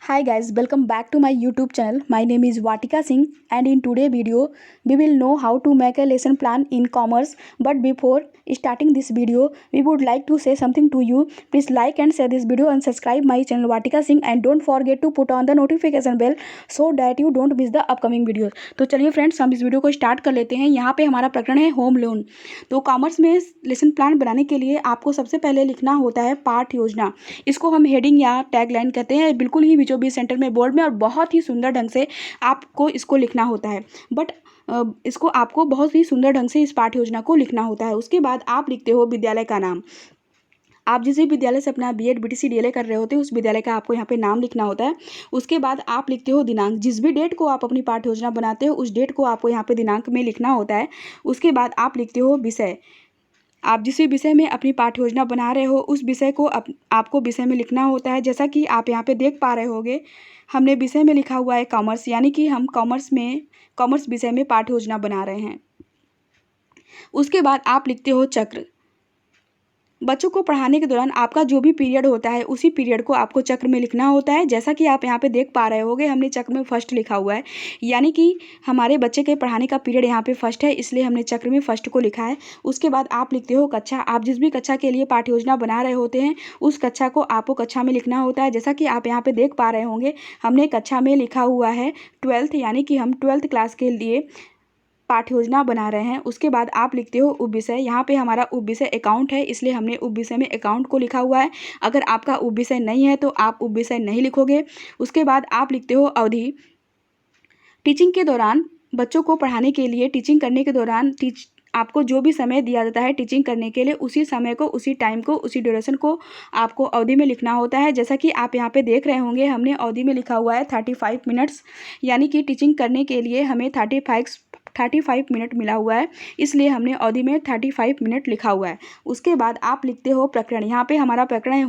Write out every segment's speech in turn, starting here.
Hi guys, welcome back to my YouTube channel. My name is Vatika Singh and in today video we will know how to make a lesson plan in commerce. But before starting this video, we would like to say something to you. Please like and share this video and subscribe my channel Vatika Singh and don't forget to put on the notification bell so that you don't miss the upcoming videos. तो चलिए friends, हम इस video को start कर लेते हैं। यहाँ पे हमारा प्रकरण है होम लोन। तो कॉमर्स में लेसन प्लान बनाने के लिए आपको सबसे पहले लिखना होता है पाठ योजना। इसको हम हेडिंग या टैगलाइन कहते हैं। बिल्कुल ही बीचों बीच सेंटर में बोर्ड में और बहुत ही सुंदर ढंग से आपको इसको लिखना होता है। बट इसको आपको बहुत ही सुंदर ढंग से इस पाठ योजना को लिखना होता है। उसके बाद आप लिखते हो विद्यालय का नाम। आप जिस भी विद्यालय से अपना बीएड बीटीसी डीएलएड कर रहे होते हैं उस विद्यालय का आपको यहाँ पे नाम लिखना होता है। उसके बाद आप लिखते हो दिनांक। जिस भी डेट को आप अपनी पाठ्य योजना बनाते हो उस डेट को आपको यहाँ पे दिनांक में लिखना होता है। उसके बाद आप लिखते हो विषय। आप जिस भी विषय में अपनी पाठ्य योजना बना रहे हो उस विषय को आपको विषय में लिखना होता है। जैसा कि आप यहाँ पे देख पा रहे होगे, हमने विषय में लिखा हुआ है कॉमर्स, यानी कि हम कॉमर्स विषय में पाठ्य योजना बना रहे हैं। उसके बाद आप लिखते हो चक्र। बच्चों को पढ़ाने के दौरान आपका जो भी पीरियड होता है उसी पीरियड को आपको चक्र में लिखना होता है। जैसा कि आप यहाँ पे देख पा रहे होगे, हमने चक्र में फर्स्ट लिखा हुआ है, यानी कि हमारे बच्चे के पढ़ाने का पीरियड यहाँ पे फर्स्ट है, इसलिए हमने चक्र में फर्स्ट को लिखा है। उसके बाद आप लिखते हो कक्षा। आप जिस भी कक्षा के लिए पाठ्य योजना बना रहे होते हैं उस कक्षा को आपको कक्षा में लिखना होता है। जैसा कि आप यहाँ पे देख पा रहे होंगे, हमने कक्षा में लिखा हुआ है 12th, यानी कि हम 12th क्लास के लिए पाठ्य योजना बना रहे हैं। उसके बाद आप लिखते हो उपविषय। यहाँ पे हमारा उपविषय अकाउंट है, इसलिए हमने उपविषय में अकाउंट को लिखा हुआ है। अगर आपका उपविषय नहीं है तो आप उपविषय नहीं लिखोगे। उसके बाद आप लिखते हो अवधि। टीचिंग के दौरान बच्चों को पढ़ाने के लिए टीचिंग करने के दौरान आपको जो भी समय दिया जाता है टीचिंग करने के लिए, उसी समय को, उसी टाइम को, उसी ड्यूरेशन को आपको अवधि में लिखना होता है। जैसा कि आप यहाँ पे देख रहे होंगे, हमने अवधि में लिखा हुआ है 35 मिनट्स, यानी कि टीचिंग करने के लिए हमें 35 मिनट मिला हुआ है, इसलिए हमने अवधि में 35 मिनट लिखा हुआ है। उसके बाद आप लिखते हो प्रकरण। यहाँ पे हमारा प्रकरण है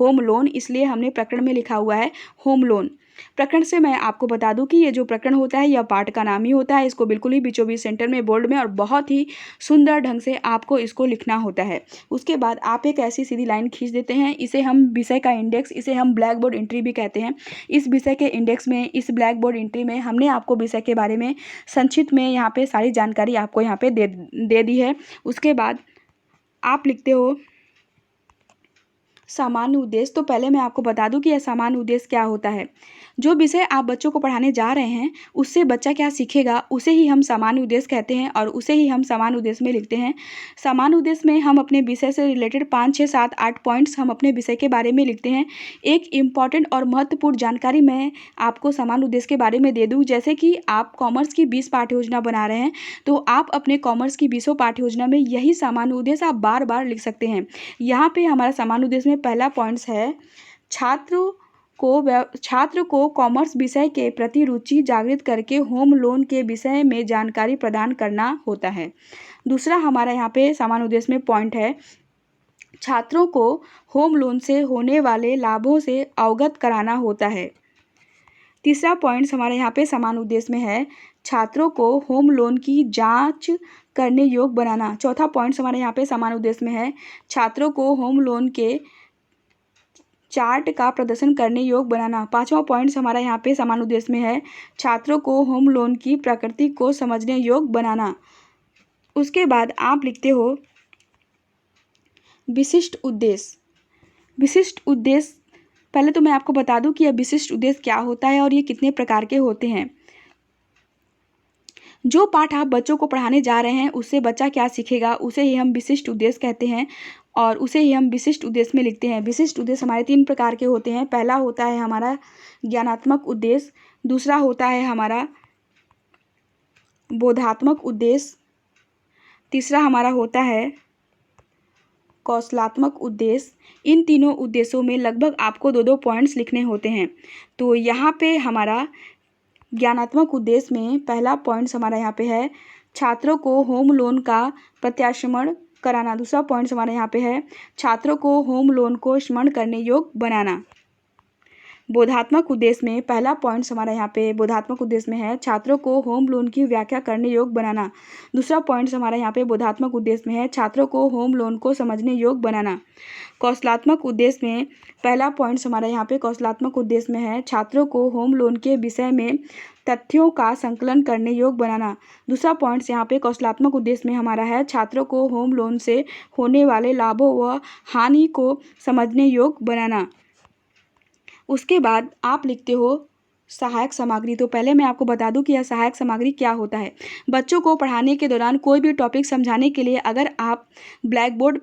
होम लोन, इसलिए हमने प्रकरण में लिखा हुआ है होम लोन। प्रकरण से मैं आपको बता दूं कि ये जो प्रकरण होता है यह पाठ का नाम ही होता है। इसको बिल्कुल ही बीचों बीच सेंटर में बोर्ड में और बहुत ही सुंदर ढंग से आपको इसको लिखना होता है। उसके बाद आप एक ऐसी सीधी लाइन खींच देते हैं, इसे हम विषय का इंडेक्स, इसे हम ब्लैक बोर्ड एंट्री भी कहते हैं। इस विषय के इंडेक्स में, इस ब्लैक बोर्ड एंट्री में हमने आपको विषय के बारे में संक्षिप्त में यहाँ पे सारी जानकारी आपको यहाँ पे दे दी है। उसके बाद आप लिखते हो सामान्य उद्देश्य। तो पहले मैं आपको बता दूं कि यह सामान्य उद्देश्य क्या होता है। जो विषय आप बच्चों को पढ़ाने जा रहे हैं उससे बच्चा क्या सीखेगा उसे ही हम सामान्य उद्देश्य कहते हैं और उसे ही हम सामान्य उद्देश्य में लिखते हैं। सामान्य उद्देश्य में हम अपने विषय से रिलेटेड 5, 6, 7, 8 पॉइंट्स हम अपने विषय के बारे में लिखते हैं। एक इम्पॉर्टेंट और महत्वपूर्ण जानकारी मैं आपको सामान्य उद्देश्य के बारे में दे दूँ। जैसे कि आप कॉमर्स की 20 पाठ्य योजना बना रहे हैं तो आप अपने कॉमर्स की 20 पाठ्य योजना में यही सामान्य उद्देश्य आप बार बार लिख सकते हैं। यहाँ पे हमारा सामान्य उद्देश्य में पहला पॉइंट्स है छात्र को कॉमर्स विषय के प्रति रुचि जागृत करके होम लोन के विषय में जानकारी प्रदान करना होता है। दूसरा हमारा यहाँ पे सामान्य उद्देश्य में पॉइंट है छात्रों को होम लोन से होने वाले लाभों से अवगत कराना होता है। तीसरा पॉइंट हमारे यहाँ पे सामान्य उद्देश्य में है छात्रों को होम लोन की जांच करने योग्य बनाना। चौथा पॉइंट हमारे यहाँ पे सामान्य उद्देश्य में है छात्रों को होम लोन के चार्ट का प्रदर्शन करने योग्य बनाना। पांचवा पॉइंट हमारा यहाँ पे सामान्य उद्देश्य में है छात्रों को होम लोन की प्रकृति को समझने योग्य बनाना। उसके बाद आप लिखते हो विशिष्ट उद्देश्य। विशिष्ट उद्देश्य, पहले तो मैं आपको बता दूं कि यह विशिष्ट उद्देश्य क्या होता है और ये कितने प्रकार के होते हैं। जो पाठ आप बच्चों को पढ़ाने जा रहे हैं उससे बच्चा क्या सीखेगा उसे ही हम विशिष्ट उद्देश्य कहते हैं और उसे ही हम विशिष्ट उद्देश्य में लिखते हैं। विशिष्ट उद्देश्य हमारे 3 प्रकार के होते हैं। पहला होता है हमारा ज्ञानात्मक उद्देश्य, दूसरा होता है हमारा बोधात्मक उद्देश्य, तीसरा हमारा होता है कौशलात्मक उद्देश्य। इन तीनों उद्देश्यों में लगभग आपको 2-2 पॉइंट्स लिखने होते हैं। तो यहाँ पे हमारा ज्ञानात्मक उद्देश्य में पहला पॉइंट हमारा यहाँ पे है छात्रों को होम लोन का प्रत्याशमन कराना। दूसरा पॉइंट हमारे यहाँ पे है छात्रों को होम लोन को स्मरण करने योग्य बनाना। बोधात्मक उद्देश्य में पहला पॉइंट्स हमारा यहाँ पे बोधात्मक उद्देश्य में है छात्रों को होम लोन की व्याख्या करने योग्य बनाना। दूसरा पॉइंट्स हमारा यहाँ पे बोधात्मक उद्देश्य में है छात्रों को होम लोन को समझने योग्य बनाना। कौशलात्मक उद्देश्य में पहला पॉइंट्स हमारा यहाँ पे कौशलात्मक उद्देश्य में है छात्रों को होम लोन के विषय में तथ्यों का संकलन करने योग्य बनाना। दूसरा पॉइंट्स यहाँ पे कौशलात्मक उद्देश्य में हमारा है छात्रों को होम लोन से होने वाले लाभों व हानि को समझने योग्य बनाना। उसके बाद आप लिखते हो सहायक सामग्री। तो पहले मैं आपको बता दूं कि यह सहायक सामग्री क्या होता है। बच्चों को पढ़ाने के दौरान कोई भी टॉपिक समझाने के लिए अगर आप ब्लैक बोर्ड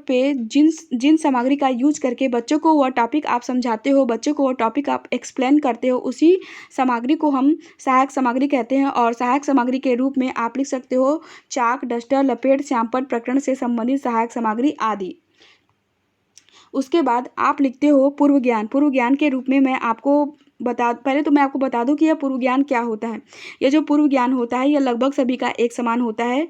पे जिन सामग्री का यूज करके बच्चों को वह टॉपिक आप समझाते हो, बच्चों को वह टॉपिक आप एक्सप्लेन करते हो, उसी सामग्री को हम सहायक सामग्री कहते हैं। और सहायक सामग्री के रूप में आप लिख सकते हो चाक, डस्टर, लपेट, श्यामपट्ट, प्रकरण से संबंधित सहायक सामग्री आदि। उसके बाद आप लिखते हो पूर्व ज्ञान। पूर्व ज्ञान के रूप में मैं आपको पहले तो मैं आपको बता दूं कि यह पूर्व ज्ञान क्या होता है। यह जो पूर्व ज्ञान होता है यह लगभग सभी का एक समान होता है।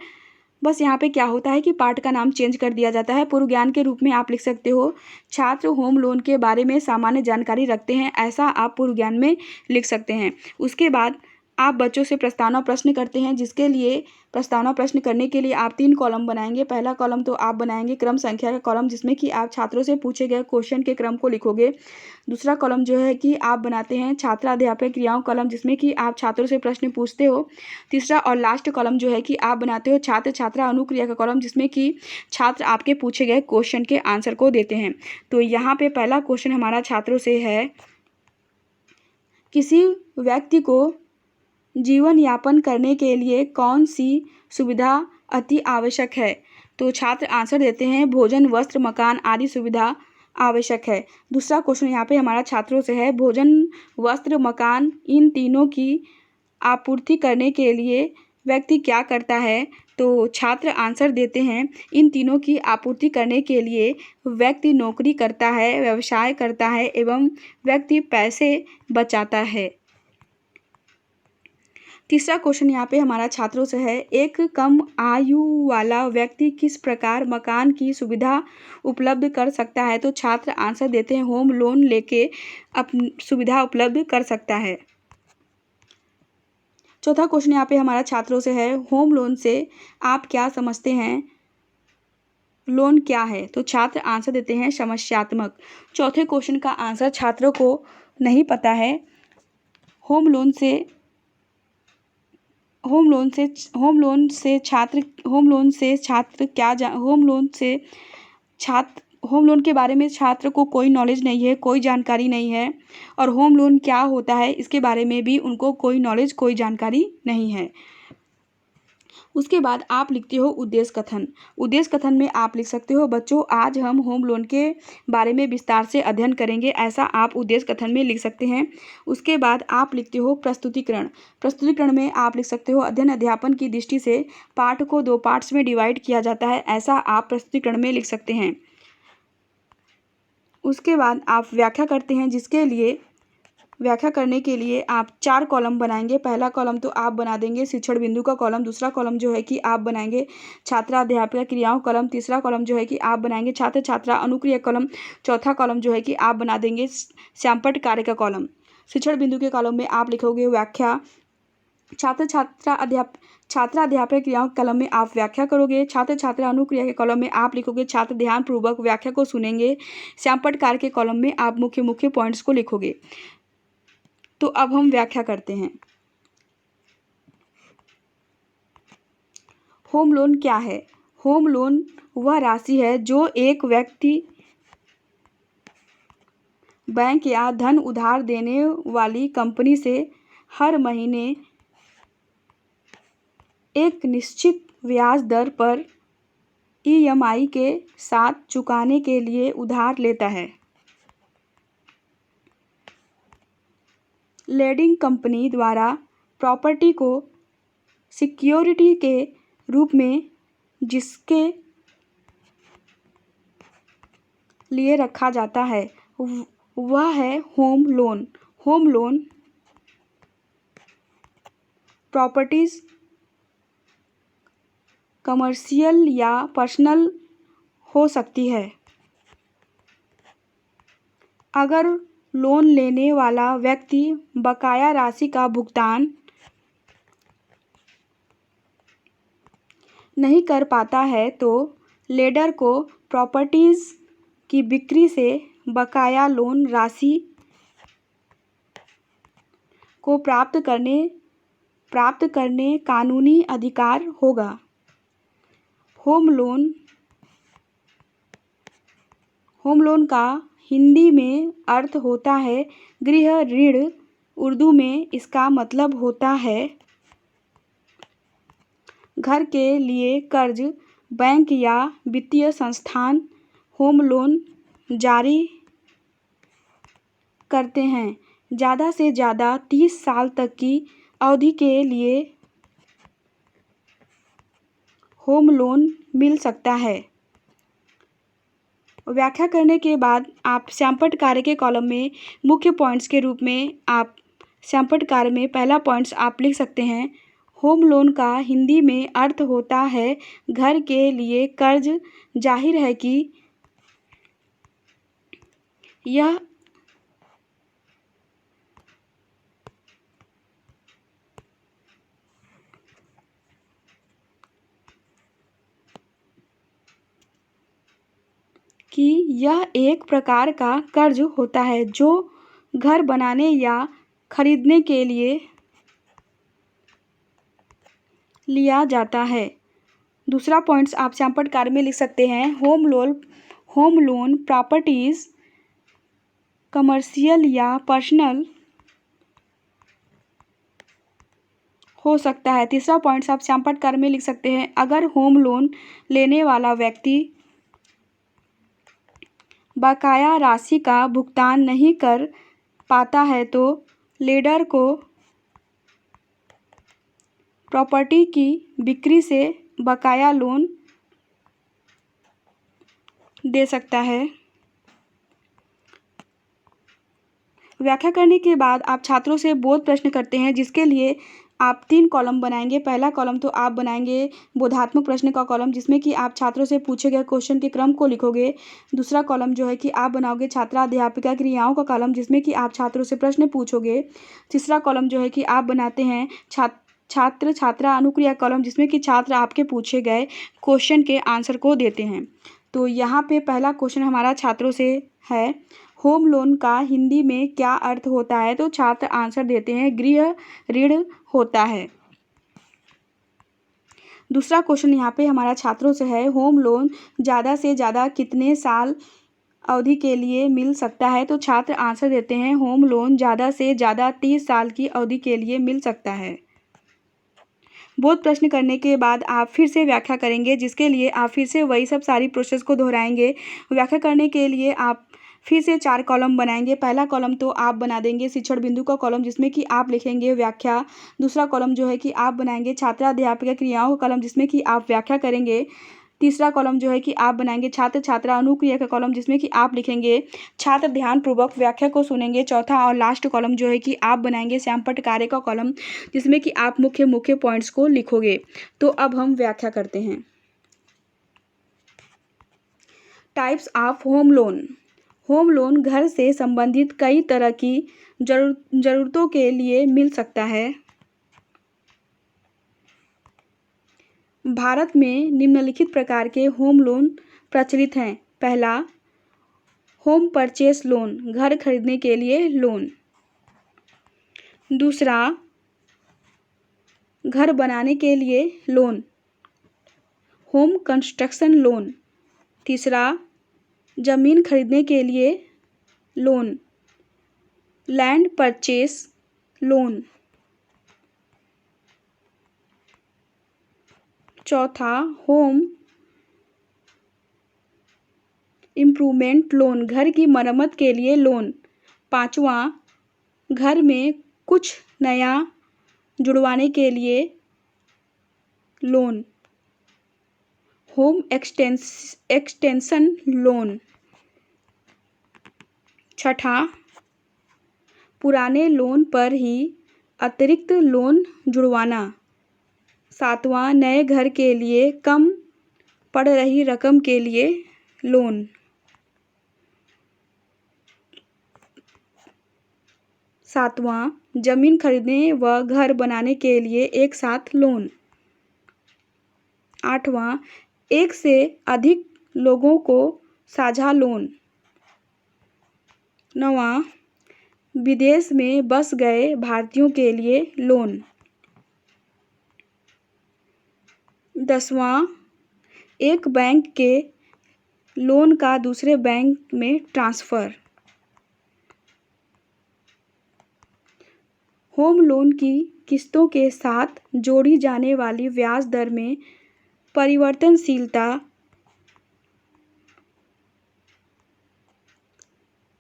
बस यहाँ पे क्या होता है कि पाठ का नाम चेंज कर दिया जाता है। पूर्व ज्ञान के रूप में आप लिख सकते हो छात्र होम लोन के बारे में सामान्य जानकारी रखते हैं, ऐसा आप पूर्व ज्ञान में लिख सकते हैं। उसके बाद आप बच्चों से प्रस्तावना प्रश्न करते हैं, जिसके लिए प्रस्तावना प्रश्न करने के लिए आप 3 कॉलम बनाएंगे। पहला कॉलम तो आप बनाएंगे क्रम संख्या का कॉलम, जिसमें कि आप छात्रों से पूछे गए क्वेश्चन के क्रम को लिखोगे। दूसरा कॉलम जो है कि आप बनाते हैं छात्राध्यापक क्रियाओं कॉलम, जिसमें कि आप छात्रों से प्रश्न पूछते हो। तीसरा और लास्ट कॉलम जो है कि आप बनाते हो छात्र छात्रा अनुक्रिया का कॉलम, जिसमें कि छात्र आपके पूछे गए क्वेश्चन के आंसर को देते हैं। तो यहाँ पे पहला क्वेश्चन हमारा छात्रों से है, किसी व्यक्ति को जीवन यापन करने के लिए कौन सी सुविधा अति आवश्यक है? तो छात्र आंसर देते हैं भोजन, वस्त्र, मकान आदि सुविधा आवश्यक है। दूसरा क्वेश्चन यहाँ पे हमारा छात्रों से है, भोजन, वस्त्र, मकान इन तीनों की आपूर्ति करने के लिए व्यक्ति क्या करता है? तो छात्र आंसर देते हैं इन तीनों की आपूर्ति करने के लिए व्यक्ति नौकरी करता है, व्यवसाय करता है एवं व्यक्ति पैसे बचाता है। तीसरा क्वेश्चन यहाँ पे हमारा छात्रों से है, एक कम आयु वाला व्यक्ति किस प्रकार मकान की सुविधा उपलब्ध कर सकता है? तो छात्र आंसर देते हैं होम लोन लेके अपनी सुविधा उपलब्ध कर सकता है। चौथा क्वेश्चन यहाँ पे हमारा छात्रों से है, होम लोन से आप क्या समझते हैं? लोन क्या है? तो छात्र आंसर देते हैं समस्यात्मक। चौथे क्वेश्चन का आंसर छात्रों को नहीं पता है। होम लोन से होम लोन के बारे में छात्र को कोई नॉलेज नहीं है, कोई जानकारी नहीं है। और होम लोन क्या होता है इसके बारे में भी उनको कोई नॉलेज, कोई जानकारी नहीं है। उसके बाद आप लिखते हो उद्देश्य कथन। उद्देश्य कथन में आप लिख सकते हो, बच्चों आज हम होम लोन के बारे में विस्तार से अध्ययन करेंगे, ऐसा आप उद्देश्य कथन में लिख सकते हैं। उसके बाद आप लिखते हो प्रस्तुतिकरण। प्रस्तुतिकरण में आप लिख सकते हो अध्ययन अध्यापन की दृष्टि से पाठ को 2 पार्ट्स में डिवाइड किया जाता है, ऐसा आप प्रस्तुतिकरण में लिख सकते हैं। उसके बाद आप व्याख्या करते हैं, जिसके लिए व्याख्या करने के लिए आप 4 कॉलम बनाएंगे। पहला कॉलम तो आप बना देंगे शिक्षण बिंदु का कॉलम। दूसरा कॉलम जो है कि आप बनाएंगे छात्राध्यापक क्रियाओं कॉलम। तीसरा कॉलम जो है कि आप बनाएंगे छात्र छात्रा अनुक्रिया कॉलम। चौथा कॉलम जो है कि आप बना देंगे श्यामपट्ट कार्य का कॉलम। शिक्षण बिंदु के कॉलम में आप लिखोगे व्याख्या। छात्रा अध्यापक क्रियाओं के कॉलम में आप व्याख्या करोगे। छात्र छात्रा अनुक्रिया के कॉलम में आप लिखोगे छात्र ध्यान पूर्वक व्याख्या को सुनेंगे। श्यामपट्ट कार्य के कॉलम में आप मुख्य पॉइंट्स को लिखोगे। तो अब हम व्याख्या करते हैं। होम लोन क्या है? होम लोन वह राशि है जो एक व्यक्ति बैंक या धन उधार देने वाली कंपनी से हर महीने एक निश्चित ब्याज दर पर EMI के साथ चुकाने के लिए उधार लेता है। लेंडिंग कंपनी द्वारा प्रॉपर्टी को सिक्योरिटी के रूप में जिसके लिए रखा जाता है वह है home loan. Home loan properties commercial या पर्सनल हो सकती है। अगर लोन लेने वाला व्यक्ति बकाया राशि का भुगतान नहीं कर पाता है तो लेंडर को प्रॉपर्टीज की बिक्री से बकाया लोन राशि को प्राप्त करने कानूनी अधिकार होगा। होम लोन का हिंदी में अर्थ होता है गृह ऋण। उर्दू में इसका मतलब होता है घर के लिए कर्ज। बैंक या वित्तीय संस्थान होम लोन जारी करते हैं। ज़्यादा से ज़्यादा 30 साल तक की अवधि के लिए होम लोन मिल सकता है। व्याख्या करने के बाद आप सैंपट कार्य के कॉलम में मुख्य पॉइंट्स के रूप में आप सैंपट कार्य में पहला पॉइंट्स आप लिख सकते हैं। होम लोन का हिंदी में अर्थ होता है घर के लिए कर्ज। जाहिर है कि यह एक प्रकार का कर्ज होता है जो घर बनाने या खरीदने के लिए लिया जाता है। दूसरा पॉइंट्स आप सैंपट कार्य में लिख सकते हैं। होम लोन प्रॉपर्टीज कमर्शियल या पर्सनल हो सकता है। तीसरा पॉइंट्स आप सैंपट कार्य में लिख सकते हैं। अगर होम लोन लेने वाला व्यक्ति बकाया राशि का भुगतान नहीं कर पाता है तो लेंडर को प्रॉपर्टी की बिक्री से बकाया लोन दे सकता है। व्याख्या करने के बाद आप छात्रों से बोध प्रश्न करते हैं जिसके लिए आप 3 कॉलम बनाएंगे। पहला कॉलम तो आप बनाएंगे बोधात्मक प्रश्न का कॉलम जिसमें कि आप छात्रों से पूछे गए क्वेश्चन के क्रम को लिखोगे। दूसरा कॉलम जो है कि आप बनाओगे छात्रा अध्यापिका क्रियाओं का कॉलम जिसमें कि आप छात्रों से प्रश्न पूछोगे। तीसरा कॉलम जो है कि आप बनाते हैं छात्र छात्रा अनुक्रिया कॉलम जिसमें कि छात्र आपके पूछे गए क्वेश्चन के आंसर को देते हैं। तो यहाँ पे पहला क्वेश्चन हमारा छात्रों से है, होम लोन का हिंदी में क्या अर्थ होता है? तो छात्र आंसर देते हैं गृह ऋण होता है। दूसरा क्वेश्चन यहाँ पे हमारा छात्रों से है, होम लोन ज़्यादा से ज़्यादा कितने साल अवधि के लिए मिल सकता है? तो छात्र आंसर देते हैं होम लोन ज़्यादा से ज़्यादा 30 साल की अवधि के लिए मिल सकता है। बोध प्रश्न करने के बाद आप फिर से व्याख्या करेंगे जिसके लिए आप फिर से वही सब सारी प्रोसेस को दोहराएंगे। व्याख्या करने के लिए आप फिर से 4 कॉलम बनाएंगे। पहला कॉलम तो आप बना देंगे शिक्षण बिंदु का कॉलम जिसमें कि आप लिखेंगे व्याख्या। दूसरा कॉलम जो है कि आप बनाएंगे छात्रा अध्यापिका क्रियाओं का कॉलम जिसमें कि आप व्याख्या करेंगे। तीसरा कॉलम जो है कि आप बनाएंगे छात्र छात्रा अनुक्रिया का कॉलम जिसमें कि आप लिखेंगे छात्र ध्यानपूर्वक व्याख्या को सुनेंगे। चौथा और लास्ट कॉलम जो है कि आप बनाएंगे सैंपट कार्य का कॉलम जिसमें कि आप मुख्य पॉइंट्स को लिखोगे। तो अब हम व्याख्या करते हैं। Types of home loan. Home loan घर से संबंधित कई तरह की जरूरतों के लिए मिल सकता है। भारत में निम्नलिखित प्रकार के होम लोन प्रचलित हैं। पहला, होम परचेस लोन, घर खरीदने के लिए लोन। दूसरा, घर बनाने के लिए लोन, होम कंस्ट्रक्शन लोन। तीसरा, जमीन खरीदने के लिए लोन, लैंड परचेस लोन। चौथा, होम इम्प्रूवमेंट लोन, घर की मरम्मत के लिए लोन। पांचवा, घर में कुछ नया जुड़वाने के लिए लोन, होम एक्सटेंशन लोन। छठा, पुराने लोन पर ही अतिरिक्त लोन जुड़वाना। सातवां, नए घर के लिए कम पड़ रही रकम के लिए लोन। 7वां, जमीन खरीदने व घर बनाने के लिए एक साथ लोन। 8वां, एक से अधिक लोगों को साझा लोन। 9वां, विदेश में बस गए भारतीयों के लिए लोन। 10वां, एक बैंक के लोन का दूसरे बैंक में ट्रांसफ़र। होम लोन की किस्तों के साथ जोड़ी जाने वाली ब्याज दर में परिवर्तनशीलता।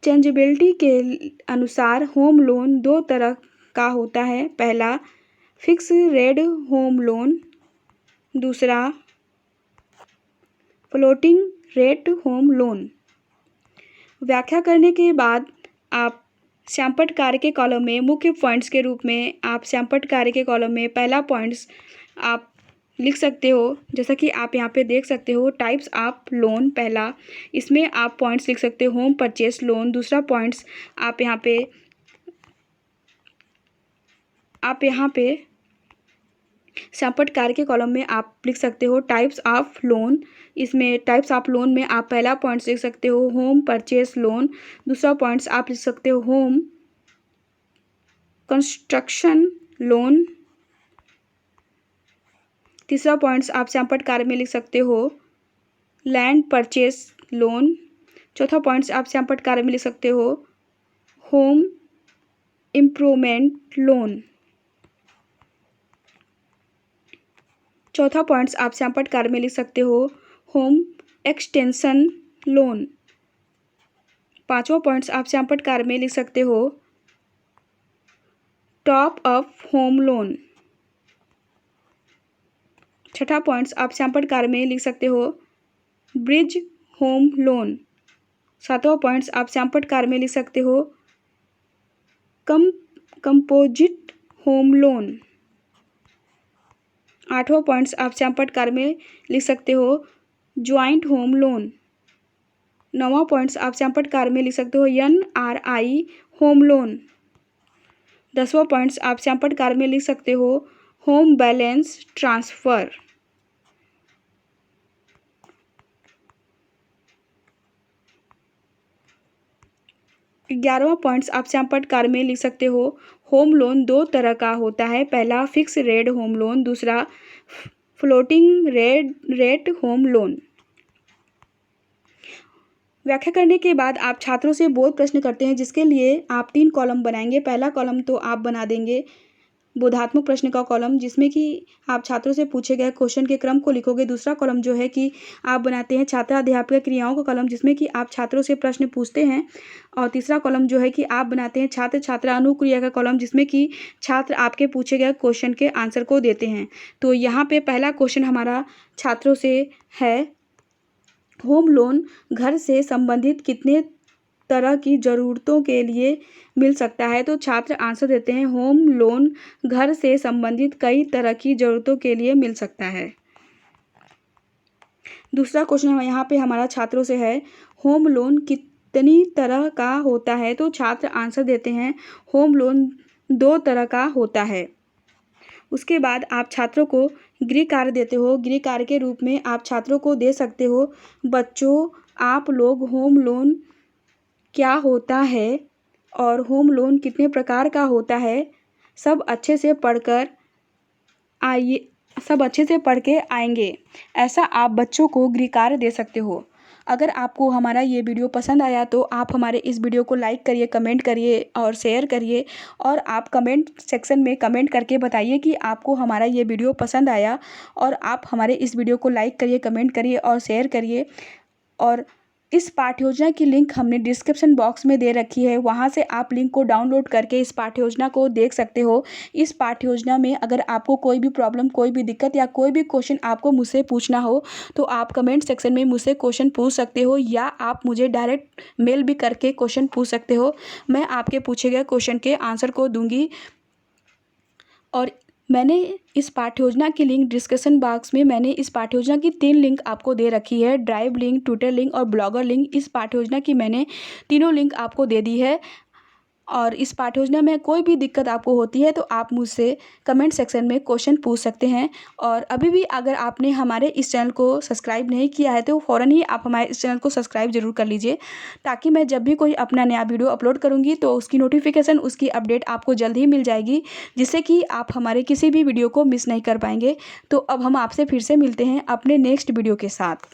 चेंजेबिलिटी के अनुसार होम लोन दो तरह का होता है। पहला, फिक्स रेट होम लोन। दूसरा, फ्लोटिंग रेट होम लोन। व्याख्या करने के बाद आप श्यामपट्ट कार्य के कॉलम में मुख्य पॉइंट्स के रूप में आप श्यामपट्ट कार्य के कॉलम में पहला पॉइंट्स आप लिख सकते हो, जैसा कि आप यहाँ पे देख सकते हो। टाइप्स ऑफ लोन, पहला, इसमें आप पॉइंट्स लिख सकते हो होम परचेस लोन। दूसरा पॉइंट्स आप यहाँ पे श्यामपट्ट कार्य के कॉलम में आप लिख सकते हो टाइप्स ऑफ लोन। इसमें टाइप्स ऑफ लोन में आप पहला पॉइंट्स लिख सकते हो होम परचेस लोन। दूसरा पॉइंट्स आप लिख सकते हो होम कंस्ट्रक्शन लोन। तीसरा पॉइंट्स आप श्यामपट्ट कार्य में लिख सकते हो लैंड परचेस लोन। चौथा पॉइंट्स आप श्यामपट्ट कार्य में लिख सकते हो होम इम्प्रूवमेंट लोन। चौथा पॉइंट्स आप श्यामपट्ट कार्य में लिख सकते हो होम एक्सटेंशन लोन। पांचवा पॉइंट्स आप श्यामपट्ट कार्य में लिख सकते हो टॉप अप होम लोन। छठा पॉइंट्स आप श्यामपट्ट कार्य में लिख सकते हो ब्रिज होम लोन। सातवां पॉइंट्स आप श्यामपट्ट कार्य में लिख सकते हो कंपोजिट होम लोन। आठवां पॉइंट्स आप श्यामपट्ट कार्य में लिख सकते हो ज्वाइंट होम लोन। नौवां पॉइंट्स आप श्यामपट्ट कार्य में लिख सकते हो NRI होम लोन। 10वां पॉइंट्स आप श्यामपट्ट कार्य में लिख सकते हो होम बैलेंस ट्रांसफ़र। 11वां पॉइंट्स आप श्यामपट्ट कार्य में लिख सकते हो होम लोन दो तरह का होता है। पहला, फिक्स रेट होम लोन। दूसरा, फ्लोटिंग रेट होम लोन। व्याख्या करने के बाद आप छात्रों से बोध प्रश्न करते हैं, जिसके लिए आप 3 कॉलम बनाएंगे। पहला कॉलम तो आप बना देंगे बोधात्मक प्रश्न का कॉलम, जिसमें कि आप छात्रों से पूछे गए क्वेश्चन के क्रम को लिखोगे। दूसरा कॉलम जो है कि आप बनाते हैं छात्र अध्यापक क्रियाओं का कॉलम, जिसमें कि आप छात्रों से प्रश्न पूछते हैं। और तीसरा कॉलम जो है कि आप बनाते हैं छात्र छात्रा अनुक्रिया का कॉलम, जिसमें कि छात्र आपके पूछे गए क्वेश्चन के आंसर को देते हैं। तो यहाँ पे पहला क्वेश्चन हमारा छात्रों से है, होम लोन घर से संबंधित कितने तरह की ज़रूरतों के लिए मिल सकता है। तो छात्र आंसर देते हैं होम लोन घर से संबंधित कई तरह की ज़रूरतों के लिए मिल सकता है। दूसरा क्वेश्चन यहाँ पे हमारा छात्रों से है, होम लोन कितनी तरह का होता है। तो छात्र आंसर देते हैं होम लोन 2 तरह का होता है। उसके बाद आप छात्रों को गृह कार्य देते हो। गृह कार्य के रूप में आप छात्रों को दे सकते हो, बच्चों आप लोग होम लोन क्या होता है और होम लोन कितने प्रकार का होता है, सब अच्छे से पढ़ के आएंगे। ऐसा आप बच्चों को गृह कार्य दे सकते हो। अगर आपको हमारा ये वीडियो पसंद आया तो आप हमारे इस वीडियो को लाइक करिए, कमेंट करिए और शेयर करिए। और आप कमेंट सेक्शन में कमेंट करके बताइए कि आपको हमारा ये वीडियो पसंद आया। और आप हमारे इस वीडियो को लाइक करिए, कमेंट करिए और शेयर करिए। और इस पाठ्य योजना की लिंक हमने डिस्क्रिप्शन बॉक्स में दे रखी है, वहाँ से आप लिंक को डाउनलोड करके इस पाठ्य योजना को देख सकते हो। इस पाठ्य योजना में अगर आपको कोई भी प्रॉब्लम, कोई भी दिक्कत या कोई भी क्वेश्चन आपको मुझसे पूछना हो तो आप कमेंट सेक्शन में मुझसे क्वेश्चन पूछ सकते हो, या आप मुझे डायरेक्ट मेल भी करके क्वेश्चन पूछ सकते हो। मैं आपके पूछे गए क्वेश्चन के आंसर को दूंगी। और मैंने इस पाठ्य योजना की लिंक डिस्क्रिप्शन बॉक्स में मैंने इस पाठ्य योजना की 3 लिंक आपको दे रखी है, ड्राइव लिंक, ट्विटर लिंक और ब्लॉगर लिंक। इस पाठ्य योजना की मैंने तीनों लिंक आपको दे दी है। और इस पाठ्य योजना में कोई भी दिक्कत आपको होती है तो आप मुझसे कमेंट सेक्शन में क्वेश्चन पूछ सकते हैं। और अभी भी अगर आपने हमारे इस चैनल को सब्सक्राइब नहीं किया है तो फ़ौरन ही आप हमारे इस चैनल को सब्सक्राइब ज़रूर कर लीजिए, ताकि मैं जब भी कोई अपना नया वीडियो अपलोड करूँगी तो उसकी नोटिफिकेशन, उसकी अपडेट आपको जल्द ही मिल जाएगी, जिससे कि आप हमारे किसी भी वीडियो को मिस नहीं कर पाएंगे। तो अब हम आपसे फिर से मिलते हैं अपने नेक्स्ट वीडियो के साथ।